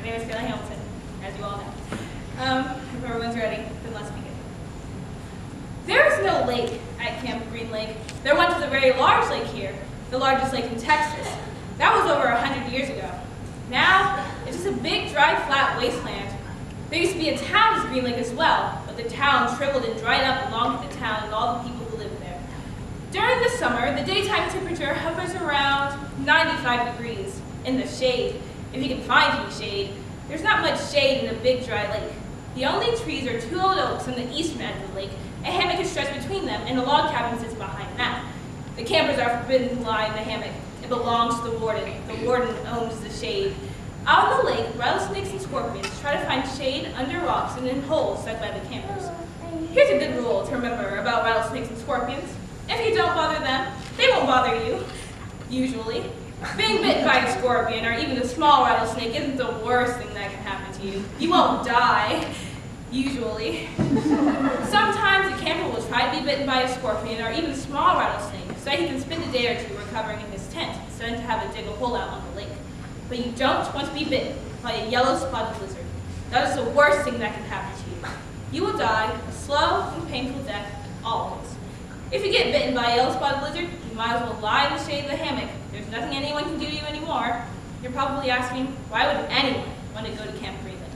My name is Kayla Hamilton, as you all know. If everyone's ready, then let's begin. There is no lake at Camp Green Lake. There once was a very large lake here, the largest lake in Texas. That was over 100 years ago. Now, it's just a big, dry, flat wasteland. There used to be a town as Green Lake as well, but the town shriveled and dried up along with the town and all the people who lived there. During the summer, the daytime temperature hovers around 95 degrees in the shade. If you can find any shade, there's not much shade in a big, dry lake. The only trees are 2 old oaks on the eastern end of the lake. A hammock is stretched between them, and a log cabin sits behind that. The campers are forbidden to lie in the hammock. It belongs to the warden. The warden owns the shade. Out on the lake, rattlesnakes and scorpions try to find shade under rocks and in holes dug by the campers. Here's a good rule to remember about rattlesnakes and scorpions. If you don't bother them, they won't bother you, usually. Being bitten by a scorpion or even a small rattlesnake isn't the worst thing that can happen to you. You won't die, usually. Sometimes a camper will try to be bitten by a scorpion or even a small rattlesnake so that he can spend a day or two recovering in his tent instead of having to dig a hole out on the lake. But you don't want to be bitten by a yellow spotted lizard. That is the worst thing that can happen to you. You will die a slow and painful death, always. If you get bitten by a yellow spotted lizard, you might as well lie in the shade of the hammock. There's nothing anyone can do to you anymore. You're probably asking, why would anyone want to go to Camp Green Lake?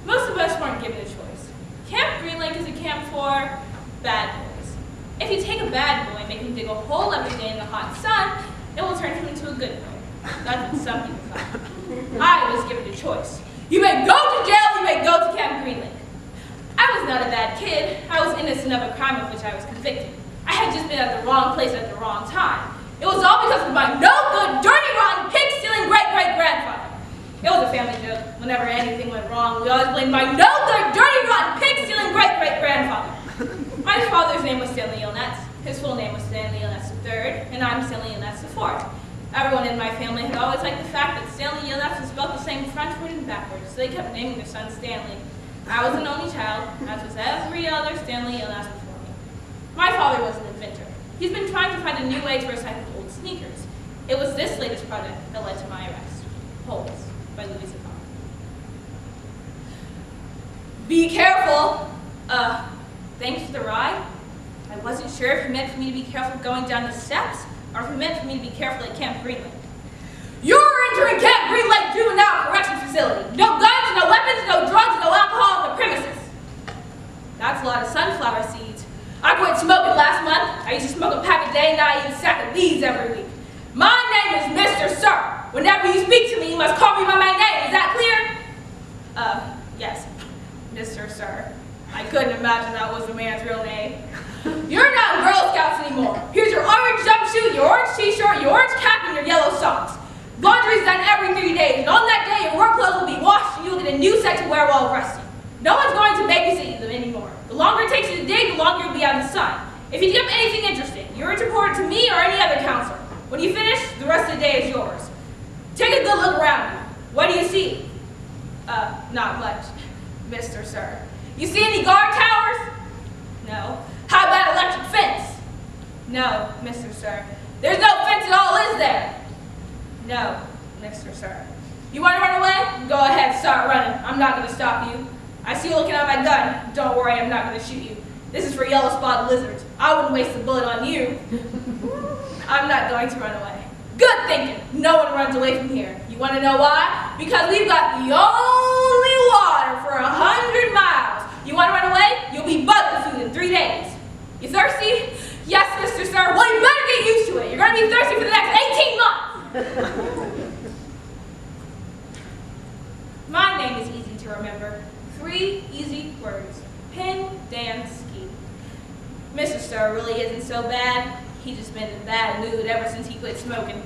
Most of us weren't given a choice. Camp Green Lake is a camp for bad boys. If you take a bad boy and make him dig a hole every day in the hot sun, it will turn him into a good boy. That's what some people thought. I was given a choice. You may go to jail, you may go to Camp Green Lake. I was not a bad kid. I was innocent of a crime of which I was convicted. I had just been at the wrong place at the wrong time. It was all because of my no-good, dirty, rotten, pig-stealing great-great-grandfather. It was a family joke. Whenever anything went wrong, we always blamed my no-good, dirty, rotten, pig-stealing great-great-grandfather. My father's name was Stanley Illnats. His full name was Stanley Illnats III, and I'm Stanley Illnats IV. Everyone in my family had always liked the fact that Stanley Illnats was spelled the same frontward and backwards, so they kept naming their son Stanley. I was an only child, as was every other Stanley Illnats before me. My father was an inventor. He's been trying to find a new way to recycle old sneakers. It was this latest project that led to my arrest. Holes by Louisa Kahn. Be careful! Thanks for the ride. I wasn't sure if you meant for me to be careful going down the steps, or if you meant for me to be careful at Camp Green Lake. You're entering Camp Green Lake Juvenile Corrections Facility. No guns, no weapons, no drugs, no alcohol on the premises. That's a lot of sunflower seeds. I quit smoking last month. I used to smoke a pack a day, and I eat a sack of these every week. My name is Mr. Sir. Whenever you speak to me, you must call me by my name. Is that clear? Yes, Mr. Sir. I couldn't imagine that was the man's real name. You're not in Girl Scouts anymore. Here's your orange jumpsuit, your orange t-shirt, your orange cap, and your yellow socks. Laundry's done every 3 days, and on that day, your work clothes will be washed, and you'll get a new set to wear while resting. No one's going to babysit you anymore. The longer it takes you to dig, the longer you'll be out in the sun. If you dig up anything interesting, you're to report it to me or any other counselor. When you finish, the rest of the day is yours. Take a good look around you. What do you see? Not much, Mr. Sir. You see any guard towers? No. How about electric fence? No, Mr. Sir. There's no fence at all, is there? No, Mr. Sir. You want to run away? Go ahead, start running. I'm not going to stop you. I see you looking at my gun. Don't worry, I'm not going to shoot you. This is for yellow spotted lizards. I wouldn't waste a bullet on you. I'm not going to run away. Good thinking. No one runs away from here. You want to know why? Because we've got the only water for 100 miles. You want to run away? You'll be bugging food in 3 days. You thirsty? Yes, Mr. Sir. Well, you better get used to it. You're going to be thirsty for the next 18 months. My name is easy to remember. 3 easy words. Pin, Dan, Ski. Mr. Sir really isn't so bad. He's just been in a bad mood ever since he quit smoking.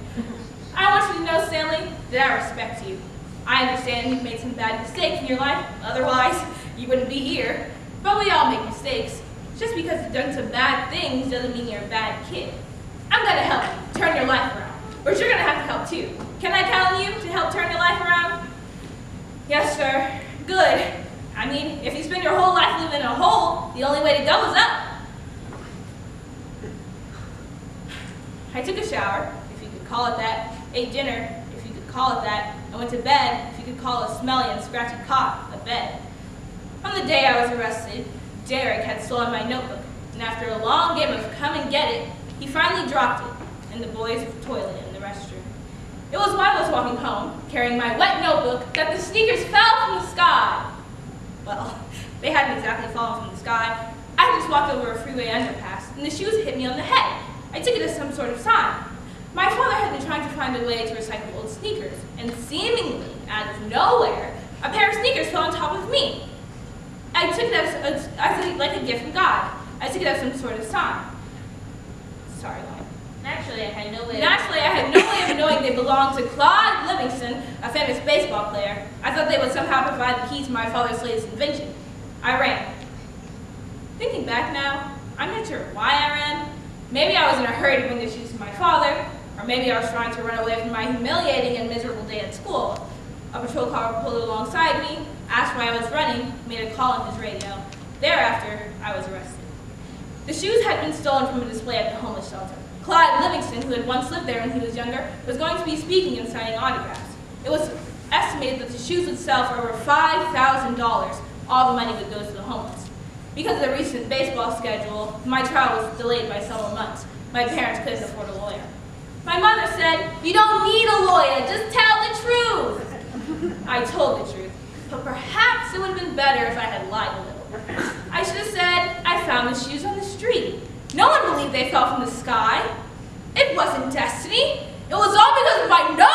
I want you to know, Stanley, that I respect you. I understand you've made some bad mistakes in your life. Otherwise, you wouldn't be here. But we all make mistakes. Just because you've done some bad things doesn't mean you're a bad kid. I'm going to help you turn your life around. But you're going to have to help too. Can I count on you to help turn your life around? Yes, sir. Good. I mean, if you spend your whole life living in a hole, the only way to go is up. I took a shower, if you could call it that, ate dinner, if you could call it that, I went to bed, if you could call a smelly and scratchy cot a bed. On the day I was arrested, Derek had stolen my notebook, and after a long game of come and get it, he finally dropped it in the boys' toilet in the restroom. It was while I was walking home, carrying my wet notebook, that the sneakers fell from the sky. Well, they hadn't exactly fallen from the sky. I had just walked over a freeway underpass, and the shoes hit me on the head. I took it as some sort of sign. My father had been trying to find a way to recycle old sneakers, and seemingly out of nowhere, a pair of sneakers fell on top of me. I took it as like a gift from God. I took it as some sort of sign. Sorry, Lauren. Naturally, I had no way of knowing they belonged to Claude Livingston, a famous baseball player. I thought they would somehow provide the key to my father's latest invention. I ran. Thinking back now, I'm not sure why I ran. Maybe I was in a hurry to bring the shoes to my father, or maybe I was trying to run away from my humiliating and miserable day at school. A patrol car pulled alongside me, asked why I was running, made a call on his radio. Thereafter, I was arrested. The shoes had been stolen from a display at the homeless shelter. Clyde Livingston, who had once lived there when he was younger, was going to be speaking and signing autographs. It was estimated that the shoes would sell for over $5,000. All the money would go to the homeless. Because of the recent baseball schedule, my trial was delayed by several months. My parents couldn't afford a lawyer. My mother said, "You don't need a lawyer, just tell the truth." I told the truth, but perhaps it would have been better if I had lied a little. I should have said, I found the shoes on the street. No one believed they fell from the sky. It wasn't destiny. It was all because of my nose.